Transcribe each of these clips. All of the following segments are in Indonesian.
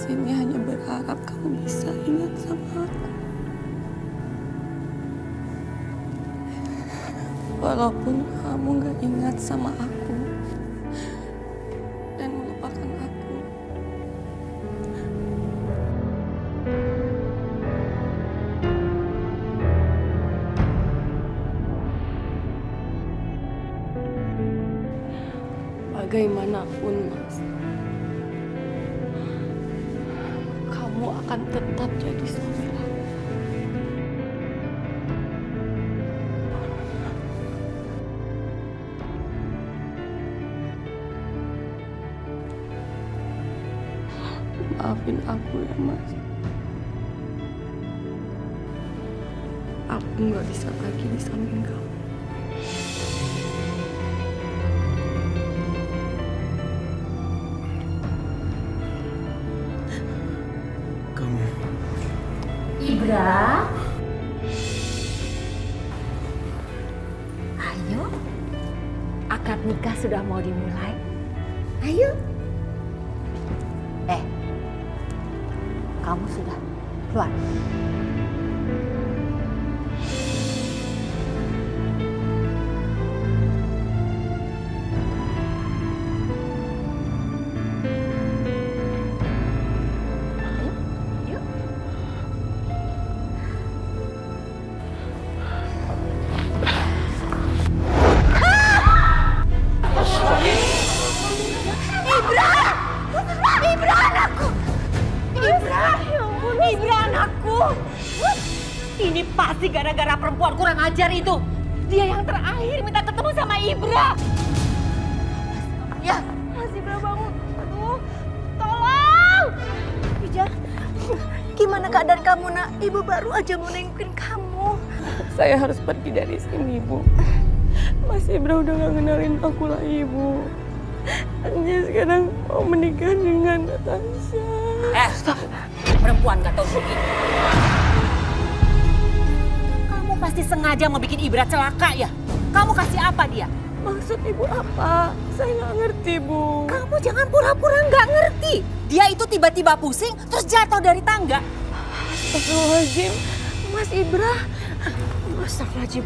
sini hanya berharap kamu bisa ingat sama aku. Walaupun kamu gak ingat sama aku dan melupakan aku. Bagaimanapun, Mas, kamu akan tetap jadi suami aku. Maafin aku ya, Mas. Aku nggak bisa lagi di samping kamu. Kamu... Ibra? Ayo. Akad nikah sudah mau dimulai. Ayo. Kamu sudah keluar. Yuk. Ibra anakku! Ibra anakku! Ini pasti gara-gara perempuan kurang ajar itu. Dia yang terakhir minta ketemu sama Ibra. Ya, Mas Ibra bangun. Aduh, tolong! Ija, gimana keadaan kamu, Nak? Ibu baru aja mau nengokin kamu. Saya harus pergi dari sini, Bu. Mas Ibra udah gak kenalin aku lagi, Bu. Dia sekarang mau menikah dengan Natasha. Stop. Perempuan gak tahu diri. Kamu pasti sengaja mau bikin Ibra celaka ya? Kamu kasih apa dia? Maksud Ibu apa? Saya nggak ngerti, Bu. Kamu jangan pura-pura nggak ngerti. Dia itu tiba-tiba pusing terus jatuh dari tangga. Astagfirullahaladzim. Mas Ibra. Astagfirullahaladzim.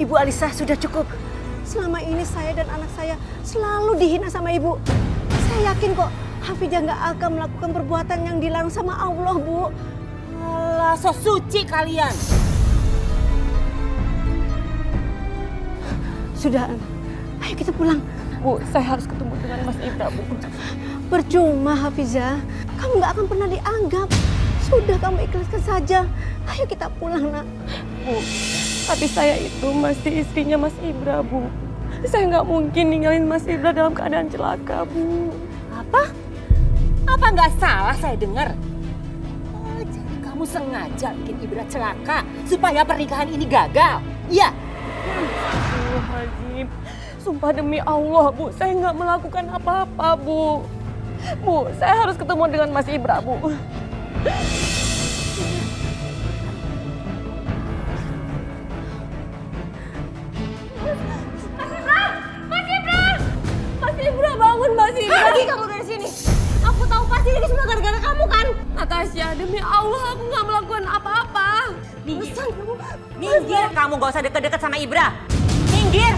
Ibu Alisa sudah cukup. Selama ini saya dan anak saya selalu dihina sama ibu. Saya yakin kok Hafijah nggak akan melakukan perbuatan yang dilarang sama Allah, Bu. Alah, so suci kalian. Sudah, ayo kita pulang. Bu, saya harus ketemu dengan Mas Ibra, Bu. Percuma, Hafizah. Kamu nggak akan pernah dianggap. Sudah, kamu ikhlaskan saja. Ayo kita pulang, Nak. Bu, tapi saya itu masih istrinya Mas Ibra, Bu. Saya nggak mungkin ninggalin Mas Ibra dalam keadaan celaka, Bu. Apa? Apa nggak salah saya dengar? Oh, jadi kamu sengaja bikin Ibra celaka supaya pernikahan ini gagal? Iya. Astagfirullahaladzim. Sumpah demi Allah, Bu. Saya nggak melakukan apa-apa, Bu. Bu, saya harus ketemu dengan Mas Ibra, Bu. Mas Ibra, bangun Mas Ibra. Pergi kamu dari sini. Aku tahu pasti ini semua gara-gara kamu kan? Natasha, demi Allah aku nggak melakukan apa-apa. Minggir. Minggir, kamu gak usah deket-deket sama Ibra. Minggir.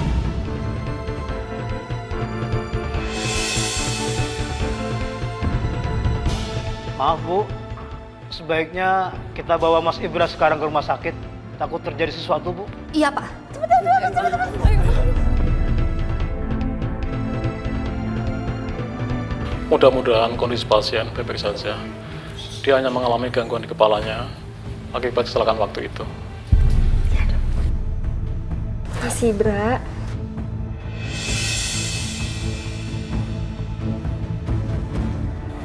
Maaf, Bu. Sebaiknya kita bawa Mas Ibra sekarang ke rumah sakit. Takut terjadi sesuatu, Bu. Iya, Pak. Mudah-mudahan kondisi pasien baik-baik saja. Dia hanya mengalami gangguan di kepalanya akibat kecelakaan waktu itu. Mas Ibra.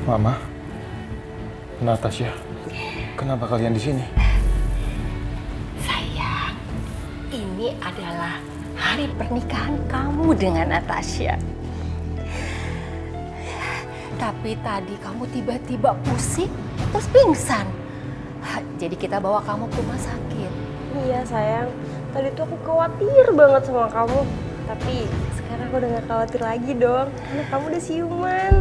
Mama, Natasha, kenapa kalian di sini? Sayang, ini adalah hari pernikahan kamu dengan Natasha. Tapi tadi kamu tiba-tiba pusing, terus pingsan. Jadi kita bawa kamu ke rumah sakit. Iya sayang, tadi tuh aku khawatir banget sama kamu. Tapi sekarang aku udah gak khawatir lagi dong, karena kamu udah siuman.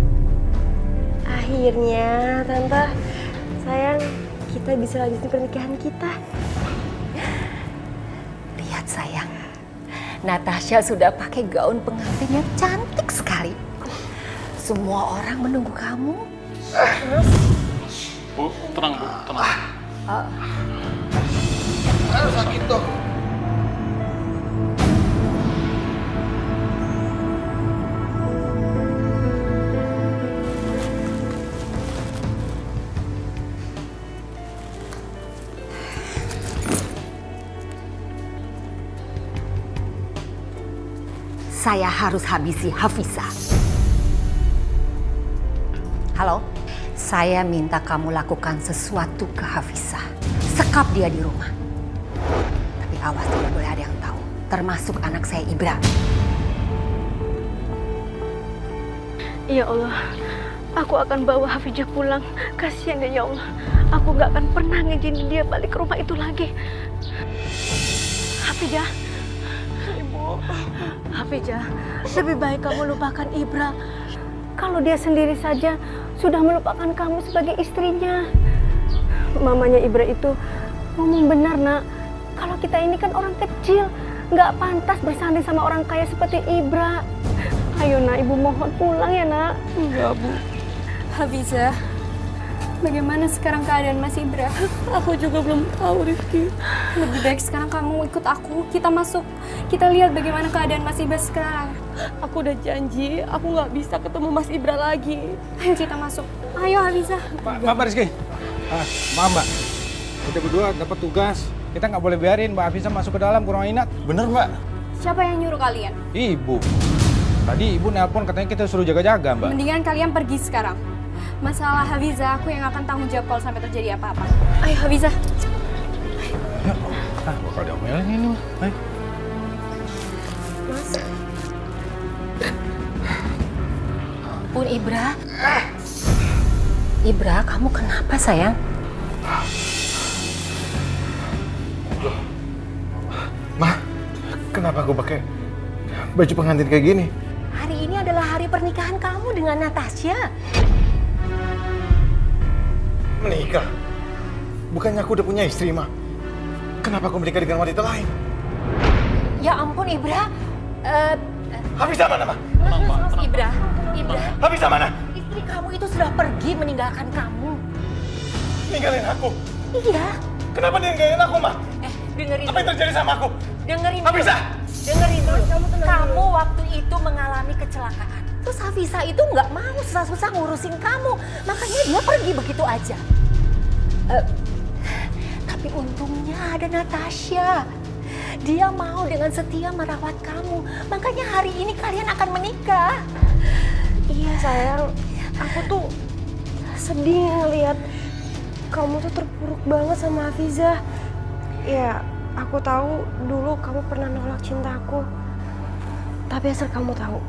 Akhirnya, Tante. Sayang, kita bisa lanjutin pernikahan kita. Lihat sayang, Natasha sudah pakai gaun pengantin yang cantik sekali. Semua orang menunggu kamu. Bu, tenang Bu, tenang. Sakit dong. Saya harus habisi Hafizah. Halo, saya minta kamu lakukan sesuatu ke Hafizah. Sekap dia di rumah. Tapi awas tidak boleh ada yang tahu, termasuk anak saya Ibra. Ya Allah, aku akan bawa Hafizah pulang. Kasihan dia, ya Allah. Aku gak akan pernah ngizinin dia balik ke rumah itu lagi. Hafizah. Ibu. Hafizah, lebih baik kamu lupakan Ibra. Kalau dia sendiri saja sudah melupakan kamu sebagai istrinya. Mamanya Ibra itu ngomong benar, Nak. Kalau kita ini kan orang kecil, nggak pantas bersanding sama orang kaya seperti Ibra. Ayo, Nak, Ibu mohon pulang ya, Nak. Enggak, Bu. Hafizah, bagaimana sekarang keadaan Mas Ibra? Aku juga belum tahu, Rifki. Lebih baik sekarang kamu ikut aku, kita masuk. Kita lihat bagaimana keadaan Mas Ibra sekarang. Aku udah janji, aku nggak bisa ketemu Mas Ibra lagi. Ayo kita masuk. Ayo Hafizah. Mbak Rizky. Maaf Mbak, kita berdua dapat tugas. Kita nggak boleh biarin Mbak Hafizah masuk ke dalam kurang Inat. Bener Mbak? Siapa yang nyuruh kalian? Ibu. Tadi Ibu nelpon katanya kita suruh jaga-jaga Mbak. Mendingan kalian pergi sekarang. Masalah Hafizah, aku yang akan tanggung jawab kalau sampai terjadi apa-apa. Ayo Hafizah. Bakal diomelin ini Mas. Ayo. Ampun Ibra. Ibra, kamu kenapa sayang? Ma, kenapa aku pakai baju pengantin kayak gini? Hari ini adalah hari pernikahan kamu dengan Natasha. Menikah? Bukannya aku udah punya istri, Ma? Kenapa aku menikah dengan wanita lain? Ya ampun Ibra. Hafizah mana, Ma? Ibra. Hafizah mana? Istri kamu itu sudah pergi meninggalkan kamu. Ninggalin aku? Iya. Kenapa dia ninggalin aku, Ma? Dengerin. Apa yang terjadi sama aku? Dengerin. Hafizah! Dengerin dulu. Kamu waktu itu mengalami kecelakaan. Terus Hafizah itu nggak mau susah-susah ngurusin kamu. Makanya dia pergi begitu aja. Tapi untungnya ada Natasha. Dia mau dengan setia merawat kamu. Makanya hari ini kalian akan menikah. Iya sayang, aku tuh sedih ngeliat kamu tuh terpuruk banget sama Hafizah. Ya, aku tahu dulu kamu pernah nolak cintaku. Tapi asal kamu tahu,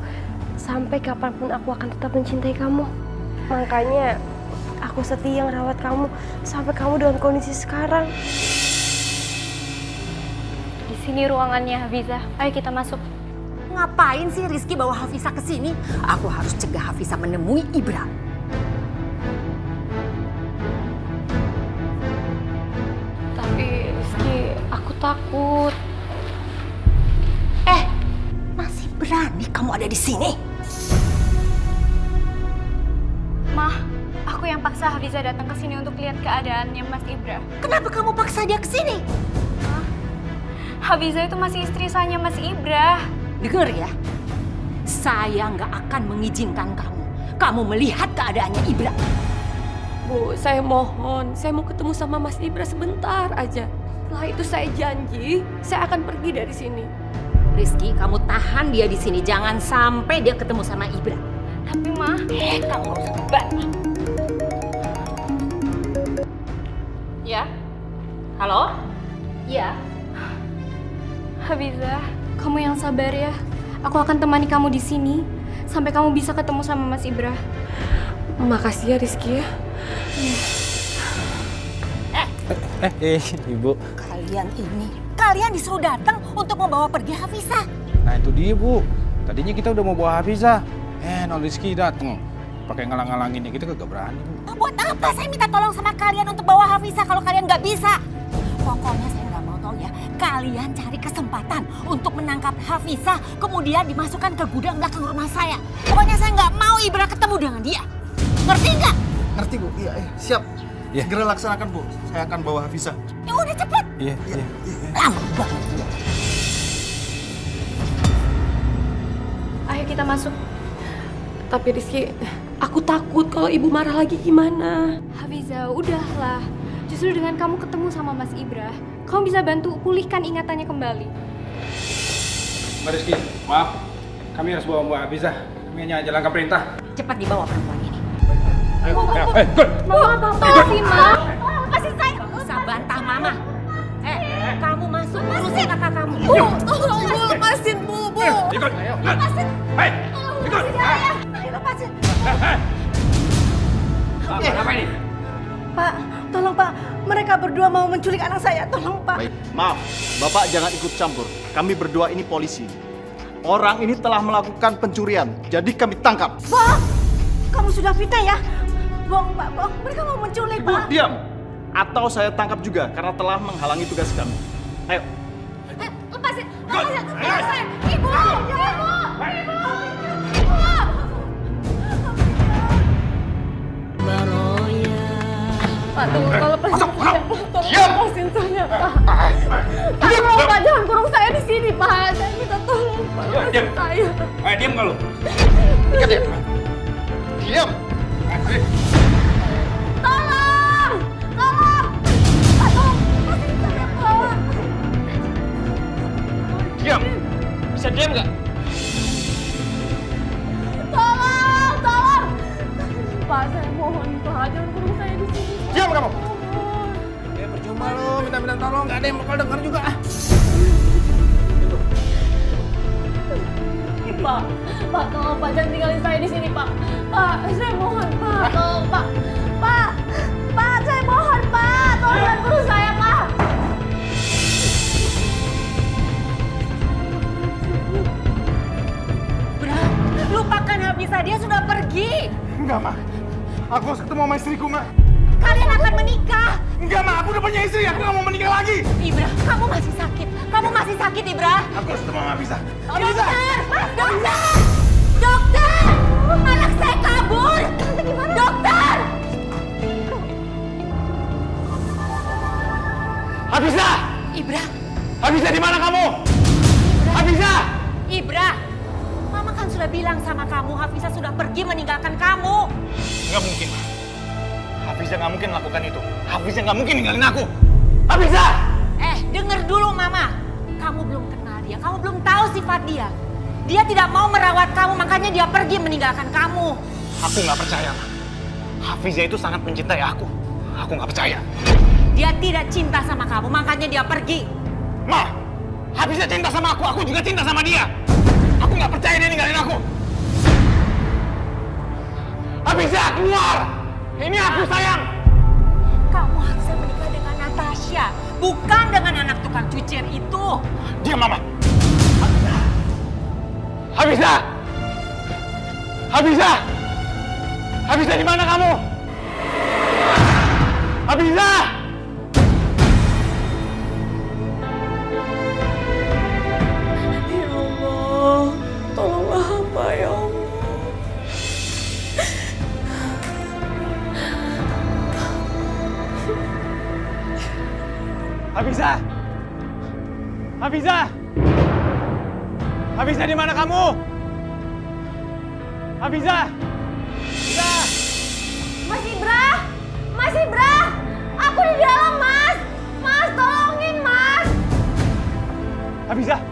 sampai kapanpun aku akan tetap mencintai kamu. Makanya aku setia ngerawat kamu sampai kamu dengan kondisi sekarang. Di sini ruangannya Hafizah. Ayo kita masuk. Ngapain sih Rizky bawa Hafizah ke sini? Aku harus cegah Hafizah menemui Ibra. Tapi Rizky, aku takut. Masih berani kamu ada di sini? Mah, aku yang paksa Hafizah datang ke sini untuk lihat keadaannya Mas Ibra. Kenapa kamu paksa dia ke sini? Hafizah itu masih istri sahanya Mas Ibra. Dengar ya, saya nggak akan mengizinkan kamu melihat keadaannya Ibra. Bu, saya mohon, saya mau ketemu sama Mas Ibra sebentar aja. Setelah itu saya janji, saya akan pergi dari sini. Rizky, kamu tahan dia di sini, jangan sampai dia ketemu sama Ibra. Tapi Mah, Kamu nggak usah beban. Ya, halo? Ya. Hafizah, kamu yang sabar ya. Aku akan temani kamu di sini sampai kamu bisa ketemu sama Mas Ibra. Makasih ya Rizky ya. Ibu. Kalian disuruh datang untuk membawa pergi Hafizah. Nah itu dia, Bu. Tadinya kita udah mau bawa Hafizah. Non Rizky datang. pakai ngalang-ngalangin gitu kagak berani. Buat apa saya minta tolong sama kalian untuk bawa Hafizah kalau kalian nggak bisa? Pokoknya saya nggak mau tahu ya. Kalian cari kesempatan untuk menangkap Hafizah, kemudian dimasukkan ke gudang belakang rumah saya. Pokoknya saya nggak mau Ibra ketemu dengan dia. Ngerti nggak? Ngerti Bu, iya, siap. Iya. Segera laksanakan Bu, saya akan bawa Hafizah. Ya udah cepet. Iya. Lama banget. Ayo kita masuk. Tapi Rizky, aku takut kalau ibu marah lagi gimana? Hafizah, udahlah. Justru dengan kamu ketemu sama Mas Ibra, kamu bisa bantu pulihkan ingatannya kembali. Mbak Rizky, maaf. Kami harus bawa Mbak Hafizah. Kami hanya jalankan perintah. Cepat dibawa perempuan ini. Ayo, Mama, apa sih, Ma? Lepasin saya. Nggak usah bantah Mama. Kamu masuk urusin kakak kamu. Tolong Bu, lepasin Bu. Ikut. Lepasin. Hei, ikut. Ayo lepasin. Apa ini? Pak, tolong Pak. Mereka berdua mau menculik anak saya. Tolong Pak. Baik, maaf. Bapak jangan ikut campur. Kami berdua ini polisi. Orang ini telah melakukan pencurian, jadi kami tangkap. Bohong! Kamu sudah fitnah ya? Bohong Pak, bohong. Mereka mau menculik Ibu, Pak. diam! Atau saya tangkap juga karena telah menghalangi tugas kami. Ayo. Lepasin saya. Ibu. Pak, tolong lepasin saya. Tolong lepasin saya, Pak. Diam! Pak, jangan kurung saya di sini, Pak. Saya minta tolong, Pak. Diam. Saya. Ayo, diam kalau. Ikat dia. Diam! Tolong! Tolong! Pak, tolong. Lepasin saya, Pak. Diam! Bisa diam nggak? Tolong! Tolong! Pak, saya mohon, Pak. Jangan kurung saya di sini. Diam kamu! Ya percuma lo minta tolong, nggak ada yang bakal dengar juga. Pak, tolong Pak, jangan tinggalin saya di sini, Pak. Pak, saya mohon, Pak. Tolong, Pak. Pak, saya mohon, Pak. Tolong jangan kurung saya, Pak. Lupakan Hafizah, dia sudah pergi. Enggak, Ma. Aku harus ketemu sama istriku, Ma. Kalian akan menikah. Enggak, Ma. Aku udah punya istri. Aku nggak mau menikah lagi. Ibra, kamu masih sakit. Kamu masih sakit, Ibra. Aku harus ketemu sama Hafizah. Dokter! Dokter! Dokter! Anak saya kabur! Dokter! Hafizah! Ibra! Hafizah, di mana kamu? Hafizah! Ibra! Mama kan sudah bilang sama kamu, Hafizah sudah pergi meninggalkan kamu. Nggak mungkin, Ma. Hafizah nggak mungkin melakukan itu. Hafizah nggak mungkin ninggalin aku. Hafizah! Denger dulu, Mama. Kamu belum kenal dia, kamu belum tahu sifat dia. Dia tidak mau merawat kamu, makanya dia pergi meninggalkan kamu. Aku nggak percaya, Ma. Hafizah itu sangat mencintai aku. Aku nggak percaya. Dia tidak cinta sama kamu, makanya dia pergi. Ma, Hafizah cinta sama aku juga cinta sama dia. Aku nggak percaya dia ninggalin aku. Hafizah, keluar! Ini aku, sayang! Kamu harusnya menikah dengan Natasha, bukan dengan anak tukang cucian itu. Diam, Mama! Hafizah! Hafizah! Hafizah, di mana kamu? Hafizah! Ya Allah, tolonglah hamba ya Allah. Hafizah! Hafizah! Hafizah, di mana kamu? Hafizah! Hafizah! Mas Ibra! Mas Ibra! Aku di dalam, Mas! Mas, tolongin, Mas! Hafizah!